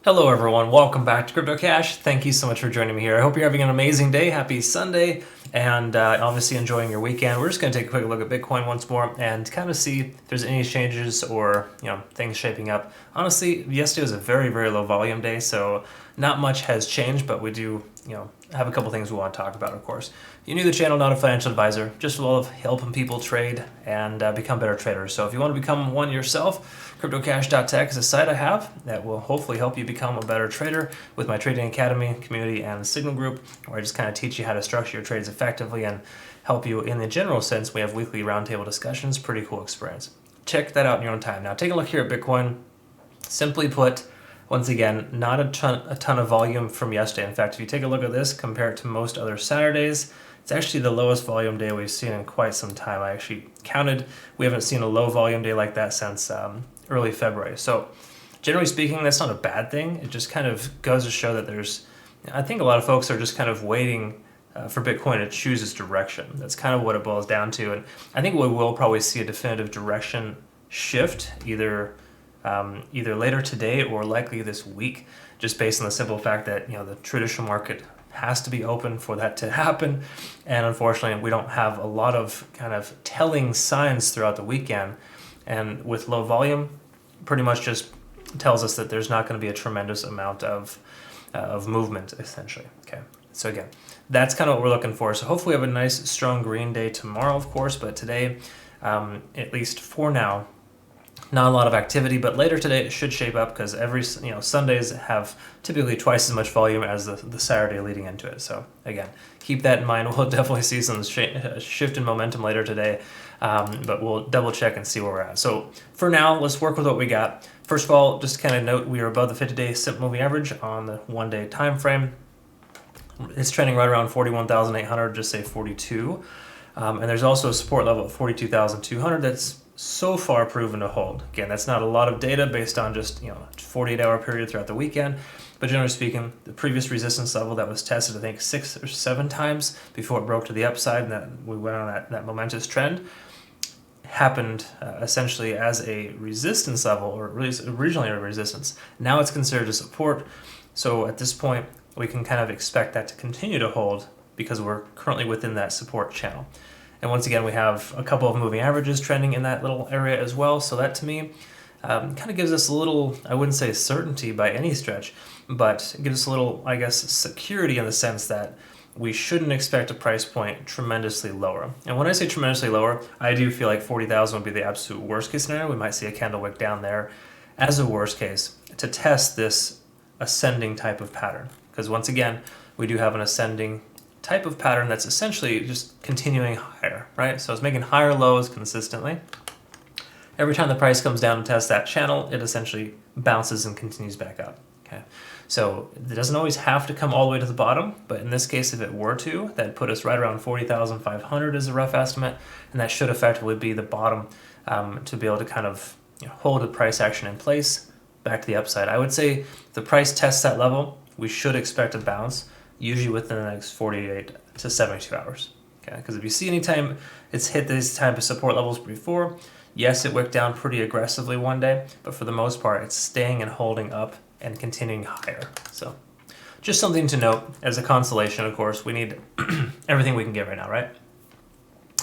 Hello everyone, welcome back to CryptoCache. Thank you so much for joining me here. I hope you're having an amazing day. Happy Sunday, and obviously enjoying your weekend. We're just going to take a quick look at Bitcoin once more and kind of see if there's any changes or things shaping up. Honestly, yesterday was a very, very low volume day, so not much has changed, but we do have a couple things we want to talk about, of course. You're new to the channel, not a financial advisor, just love helping people trade and become better traders. So if you want to become one yourself, CryptoCache.tech is a site I have that will hopefully help you become a better trader with my trading academy, community, and signal group, where I just kind of teach you how to structure your trades effectively and help you in the general sense. We have weekly roundtable discussions, pretty cool experience. Check that out in your own time. Now take a look here at Bitcoin. Simply put, once again, not a ton of volume from yesterday. In fact, if you take a look at this, compared to most other Saturdays, it's actually the lowest volume day we've seen in quite some time. I actually counted. We haven't seen a low volume day like that since early February. So generally speaking, that's not a bad thing. It just kind of goes to show that I think a lot of folks are just kind of waiting for Bitcoin to choose its direction. That's kind of what it boils down to. And I think we will probably see a definitive direction shift either later today or likely this week, just based on the simple fact that the traditional market has to be open for that to happen. And unfortunately, we don't have a lot of kind of telling signs throughout the weekend. And with low volume, pretty much just tells us that there's not going to be a tremendous amount of movement, essentially. Okay, so again, that's kind of what we're looking for. So hopefully we have a nice, strong green day tomorrow, of course, but today, at least for now, not a lot of activity, but later today it should shape up because every Sundays have typically twice as much volume as the Saturday leading into it. So again, keep that in mind. We'll definitely see some shift in momentum later today, but we'll double check and see where we're at. So for now, let's work with what we got. First of all, just kind of note we are above the 50-day simple moving average on the one-day time frame. It's trending right around 41,800, just say 42, and there's also a support level of 42,200 that's so far proven to hold. Again, that's not a lot of data based on just 48-hour period throughout the weekend, but generally speaking, the previous resistance level that was tested, I think 6 or 7 times before it broke to the upside and that we went on that momentous trend, happened essentially as a resistance level, or originally a resistance. Now it's considered a support. So at this point, we can kind of expect that to continue to hold because we're currently within that support channel. And once again, we have a couple of moving averages trending in that little area as well. So that to me kind of gives us a little, I wouldn't say certainty by any stretch, but it gives us a little, I guess, security in the sense that we shouldn't expect a price point tremendously lower. And when I say tremendously lower, I do feel like 40,000 would be the absolute worst case scenario. We might see a candle wick down there as a worst case to test this ascending type of pattern. Because once again, we do have an ascending type of pattern that's essentially just continuing higher, right? So it's making higher lows consistently. Every time the price comes down and tests that channel, it essentially bounces and continues back up. Okay, so it doesn't always have to come all the way to the bottom, but in this case, if it were to, that'd put us right around 40,500 as a rough estimate, and that should effectively be the bottom to be able to kind of hold the price action in place back to the upside. I would say if the price tests that level, we should expect a bounce, usually within the next 48 to 72 hours. Okay, because if you see any time it's hit these type of support levels before, yes, it wicked down pretty aggressively one day, but for the most part, it's staying and holding up and continuing higher. So just something to note as a consolation, of course. We need everything we can get right now, right?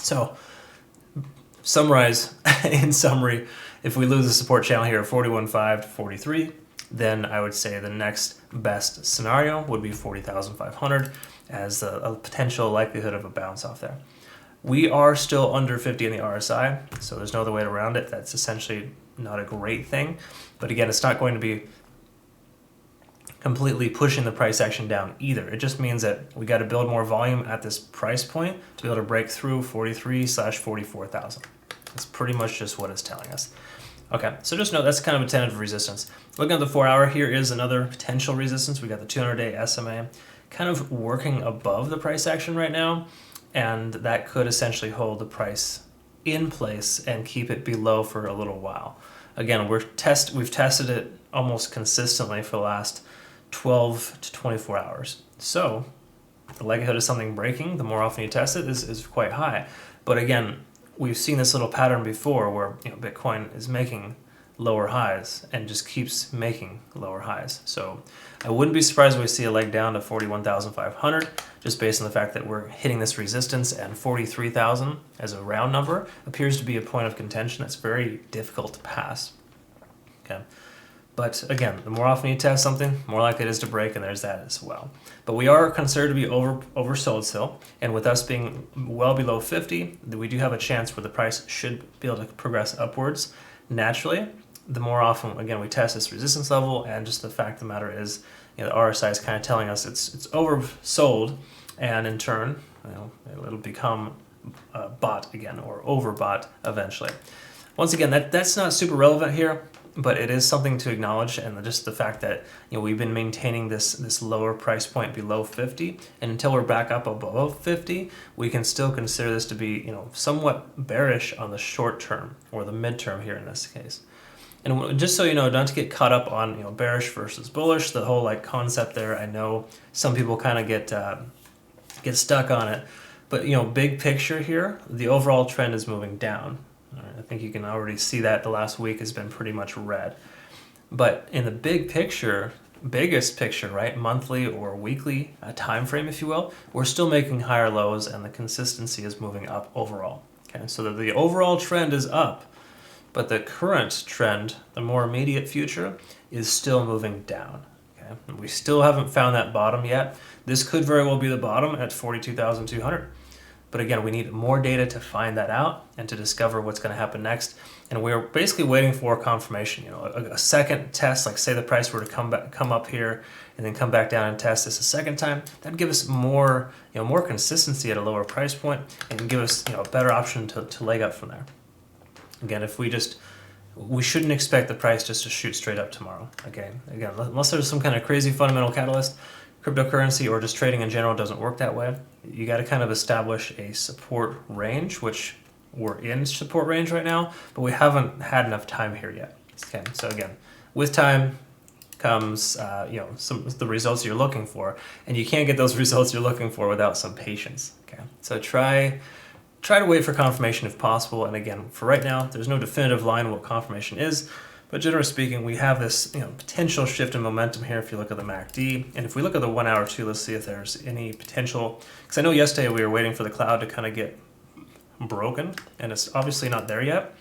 So summarize, in summary, if we lose the support channel here at 41.5 to 43, then I would say the next best scenario would be 40,500 as a potential likelihood of a bounce off there. We are still under 50 in the RSI, so there's no other way around it. That's essentially not a great thing. But again, it's not going to be completely pushing the price action down either. It just means that we got to build more volume at this price point to be able to break through 43/44,000. That's pretty much just what it's telling us. Okay, so just note that's kind of a tentative resistance. Looking at the 4-hour, here is another potential resistance. We got the 200-day SMA kind of working above the price action right now, and that could essentially hold the price in place and keep it below for a little while. Again, we've tested it almost consistently for the last 12 to 24 hours. So the likelihood of something breaking, the more often you test it, is quite high. But again, we've seen this little pattern before where Bitcoin is making lower highs and just keeps making lower highs. So I wouldn't be surprised if we see a leg down to 41,500 just based on the fact that we're hitting this resistance, and 43,000 as a round number appears to be a point of contention that's very difficult to pass. Okay. But again, the more often you test something, more likely it is to break, and there's that as well. But we are considered to be oversold still, and with us being well below 50, we do have a chance where the price should be able to progress upwards naturally. The more often, again, we test this resistance level, and just the fact of the matter is, the RSI is kind of telling us it's oversold, and in turn, it'll become bought again, or overbought eventually. Once again, that's not super relevant here, but it is something to acknowledge, and just the fact that we've been maintaining this lower price point below 50, and until we're back up above 50, we can still consider this to be somewhat bearish on the short term, or the midterm here in this case. And just so you know, not to get caught up on bearish versus bullish, the whole concept there. I know some people kind of get stuck on it, but big picture here, the overall trend is moving down. I think you can already see that the last week has been pretty much red. But in the big picture, biggest picture, right, monthly or weekly time frame, if you will, we're still making higher lows, and the consistency is moving up overall. Okay, so that the overall trend is up, but the current trend, the more immediate future, is still moving down. Okay, and we still haven't found that bottom yet. This could very well be the bottom at 42,200. But again, we need more data to find that out and to discover what's going to happen next. And we're basically waiting for confirmation. A second test, like say the price were to come up here and then come back down and test this a second time, that'd give us more, more consistency at a lower price point, and give us, a better option to leg up from there. Again, we shouldn't expect the price just to shoot straight up tomorrow. Again, unless there's some kind of crazy fundamental catalyst. Cryptocurrency or just trading in general doesn't work that way. You got to kind of establish a support range, which we're in support range right now, but we haven't had enough time here yet. Okay, so again, with time comes some the results you're looking for, and you can't get those results you're looking for without some patience. Okay, so try to wait for confirmation if possible. And again, for right now, there's no definitive line what confirmation is. But generally speaking, we have this potential shift in momentum here if you look at the MACD. And if we look at the 1 hour too, let's see if there's any potential. Because I know yesterday we were waiting for the cloud to kind of get broken, and it's obviously not there yet.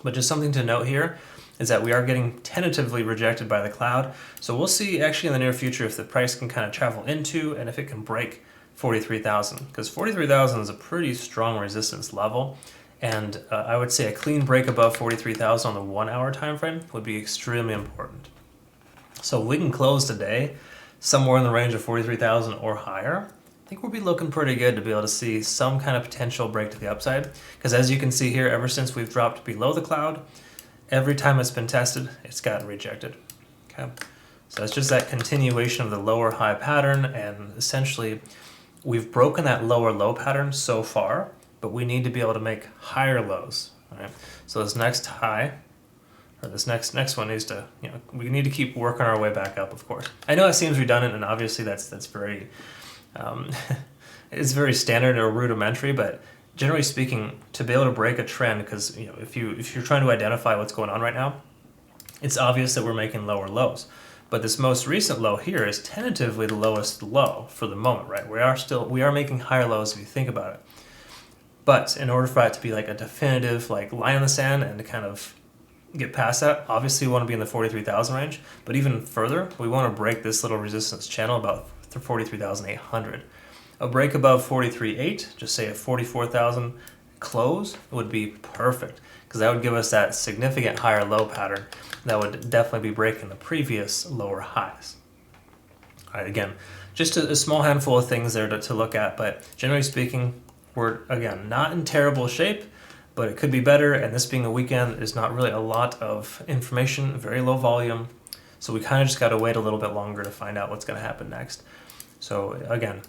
But just something to note here is that we are getting tentatively rejected by the cloud. So we'll see actually in the near future if the price can kind of travel into, and if it can break 43,000. Because 43,000 is a pretty strong resistance level. And I would say a clean break above 43,000 on the 1 hour time frame would be extremely important. So if we can close today somewhere in the range of 43,000 or higher, I think we'll be looking pretty good to be able to see some kind of potential break to the upside. Because as you can see here, ever since we've dropped below the cloud, every time it's been tested, it's gotten rejected. Okay, so it's just that continuation of the lower high pattern, and essentially we've broken that lower low pattern so far, but we need to be able to make higher lows. All right. So this next high, or this next one needs to, we need to keep working our way back up, of course. I know it seems redundant, and obviously that's very, it's very standard or rudimentary, but generally speaking, to be able to break a trend, because if you're trying to identify what's going on right now, it's obvious that we're making lower lows. But this most recent low here is tentatively the lowest low for the moment, right? We are making higher lows if you think about it. But in order for it to be like a definitive line in the sand and to kind of get past that, obviously we want to be in the 43,000 range. But even further, we want to break this little resistance channel about 43,800. A break above 43.8, just say a 44,000 close, would be perfect, because that would give us that significant higher low pattern that would definitely be breaking the previous lower highs. All right, again, just a small handful of things there to look at, but generally speaking, we're, again, not in terrible shape, but it could be better, and this being a weekend is not really a lot of information, very low volume, so we kind of just got to wait a little bit longer to find out what's going to happen next. So again,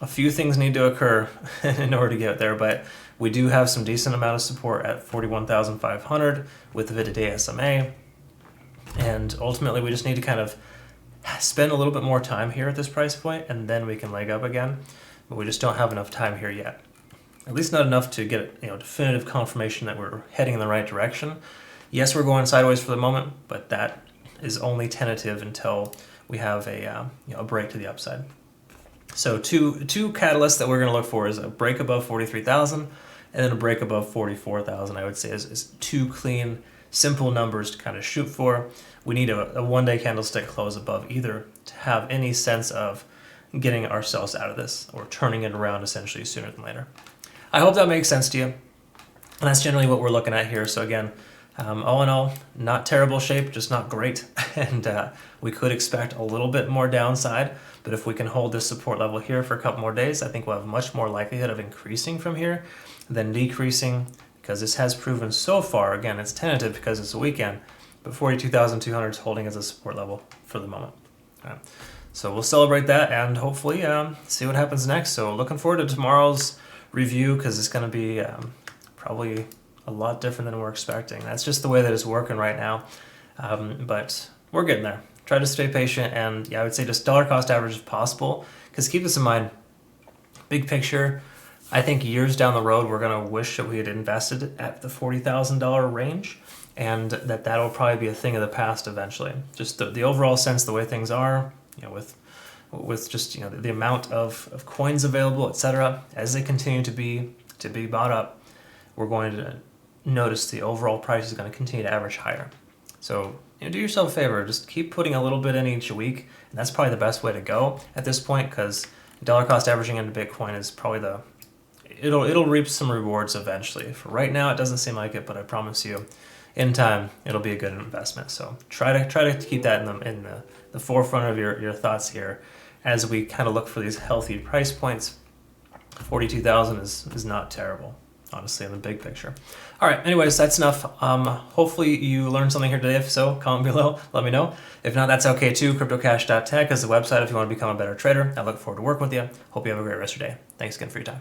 a few things need to occur in order to get there, but we do have some decent amount of support at 41,500 with the 50-day SMA, and ultimately we just need to kind of spend a little bit more time here at this price point, and then we can leg up again, but we just don't have enough time here yet. At least not enough to get definitive confirmation that we're heading in the right direction. Yes, we're going sideways for the moment, but that is only tentative until we have a break to the upside. So two catalysts that we're going to look for is a break above 43,000 and then a break above 44,000. I would say is two clean, simple numbers to kind of shoot for. We need a one-day candlestick close above either to have any sense of getting ourselves out of this or turning it around essentially sooner than later. I hope that makes sense to you. And that's generally what we're looking at here. So again, all in all, not terrible shape, just not great. And we could expect a little bit more downside, but if we can hold this support level here for a couple more days, I think we'll have much more likelihood of increasing from here than decreasing, because this has proven so far, again, it's tentative because it's a weekend, but 42,200 is holding as a support level for the moment. All right. So we'll celebrate that and hopefully see what happens next. So looking forward to tomorrow's review, because it's going to be probably a lot different than we're expecting. That's just the way that it's working right now. But we're getting there. Try to stay patient, and yeah, I would say just dollar cost average if possible, because keep this in mind, big picture, I think years down the road, we're going to wish that we had invested at the $40,000 range, and that'll probably be a thing of the past eventually. Just the overall sense, the way things are, with just the amount of coins available, etc. As they continue to be bought up, we're going to notice the overall price is going to continue to average higher. So do yourself a favor, just keep putting a little bit in each week, and that's probably the best way to go at this point, because dollar cost averaging into Bitcoin is probably it'll reap some rewards eventually. For right now, it doesn't seem like it, but I promise you, in time, it'll be a good investment. So try to keep that in the forefront of your thoughts here as we kind of look for these healthy price points. 42,000 is not terrible, honestly, in the big picture. All right, anyways, that's enough. Hopefully you learned something here today. If so, comment below, let me know. If not, that's okay too. CryptoCache.tech is the website if you want to become a better trader. I look forward to working with you. Hope you have a great rest of your day. Thanks again for your time.